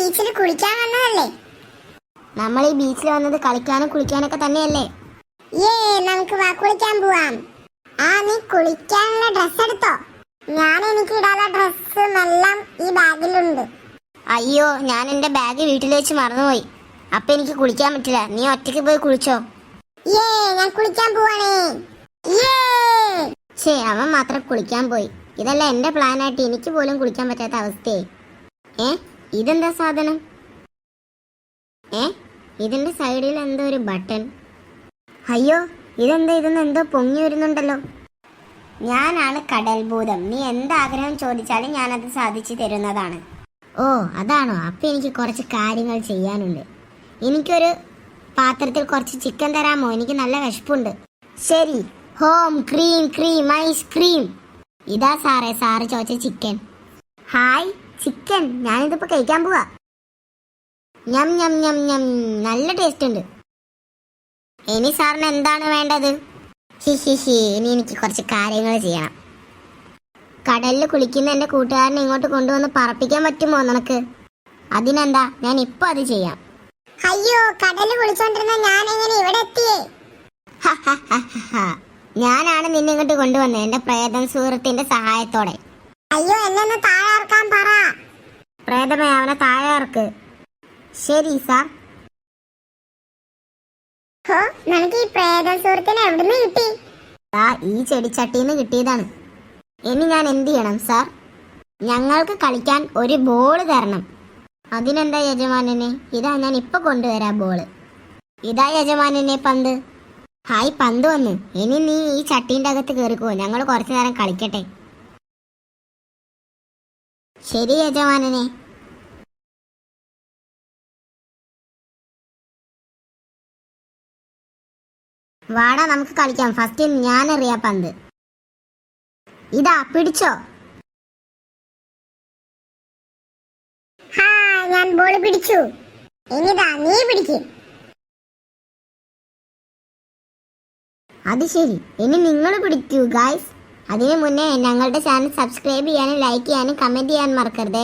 ബീച്ചിൽ കുളിക്കാൻ വന്നതല്ലേ? നമ്മൾ ഈ ബീച്ചിൽ വന്നത് കളിക്കാനും കുളിക്കാനൊക്കെ തന്നെയല്ലേ? നമുക്ക് വാ കുളിക്കാൻ പോവാം. നീ കുളിക്കാനുള്ള ഡ്രസ് എടുത്തോ? എനിക്ക് ഇടാനുള്ള ഡ്രസ്സും എല്ലാം ഈ ബാഗിലുണ്ട്. അയ്യോ, ഞാൻ എന്റെ ബാഗ് വീട്ടിൽ വെച്ച് മറന്നുപോയി. അപ്പൊ എനിക്ക് കുളിക്കാൻ പറ്റില്ല. നീ ഒറ്റയ്ക്ക് പോയി കുളിച്ചോ. ഞാൻ കുളിക്കാൻ പോവാണേ. അവൻ മാത്രം കുളിക്കാൻ പോയി. ഇതല്ല എന്റെ പ്ലാനായിട്ട് എനിക്ക് പോലും കുളിക്കാൻ പറ്റാത്ത അവസ്ഥയെ. ഇതെന്താ സാധനം? ഇതിന്റെ സൈഡിൽ എന്തോ ഒരു ബട്ടൺ. അയ്യോ, ഇതെന്താ എന്തോ പൊങ്ങി വരുന്നുണ്ടല്ലോ. ഞാനാണ് കടൽ ഭൂതം. നീ എന്താഗ്രഹം ചോദിച്ചാലും ഞാനത് സാധിച്ചു തരുന്നതാണ്. ഓ, അതാണോ? അപ്പൊ എനിക്ക് കുറച്ച് കാര്യങ്ങൾ ചെയ്യാനുണ്ട്. എനിക്കൊരു പാത്രത്തിൽ കുറച്ച് ചിക്കൻ തരാമോ? എനിക്ക് നല്ല വിശപ്പുണ്ട്. ശരി. Home cream cream ice cream. ഇതാ സാറ് ചോദിച്ച ചിക്കൻ. ഹായ് ചിക്കൻ, ഞാനിതിപ്പോ കഴിക്കാൻ പോവാ. ഞം ഞം ഞം ഞം, നല്ല ടേസ്റ്റ് ഉണ്ട്. ഇനി സാറിന് എന്താണ് വേണ്ടത്? ഇനി എനിക്ക് കുറച്ച് കാര്യങ്ങൾ ചെയ്യണം. കടലിൽ കുളിക്കുന്ന എന്റെ കൂട്ടുകാരനെ ഇങ്ങോട്ട് കൊണ്ടുവന്ന് പറപ്പിക്കാൻ പറ്റുമോ നിനക്ക്? അതിനെന്താ, ഞാൻ ഇപ്പൊ അത് ചെയ്യാം. അയ്യോ, കടലിൽ കുളിച്ചോണ്ടിരുന്ന ഞാൻ എങ്ങനെ ഇവിടെ എത്തിയേ? ഞാനാണ് നിന്നെ ഇങ്ങോട്ട് കൊണ്ടുവന്നത് എന്റെ പ്രേതം സുഹൃത്തിന്റെ സഹായത്തോടെ. അയ്യോ, എന്നെ താഴെ ഇറക്കാൻ പറ. പ്രേതമേ, അവനെ താഴെ ഇറക്ക്. ശരി സാർ. നിനക്ക് ഈ പ്രേത സുഹൃത്തിനെ എവിടുന്ന് കിട്ടി? ഈ ചെടിച്ചട്ടിന്ന് കിട്ടിയതാണ്. ഇനി ഞാൻ എന്ത് ചെയ്യണം സാർ? ഞങ്ങൾക്ക് കളിക്കാൻ ഒരു ബോൾ തരണം. അതിനെന്താ യജമാനനെ? ഇതാ ഞാൻ ഇപ്പൊ കൊണ്ടുവരാം ബോള്. ഇതാ യജമാനനെ പന്ത്. ഹായ്, പന്ത് വന്നു. ഇനി നീ ഈ ചട്ടീൻ്റെ അകത്ത് കയറിക്കോ. ഞങ്ങൾ കുറച്ചു നേരം കളിക്കട്ടെ. ശരി യജമാനനെ. വാടാ, നമുക്ക് കളിക്കാം. ഫസ്റ്റ് ഞാൻ എറിയാ പന്ത്. ഇതാ പിടിച്ചോ. ഞാൻ ബോൾ പിടിച്ചു. ഇനിതാ നീ പിടിക്കും. അത് ശരി, ഇനി നിങ്ങൾ പിടിക്കൂ ഗായ്സ്. അതിനു മുന്നേ ഞങ്ങളുടെ ചാനൽ സബ്സ്ക്രൈബ് ചെയ്യാനും ലൈക്ക് ചെയ്യാനും കമന്റ് ചെയ്യാനും മറക്കരുതേ.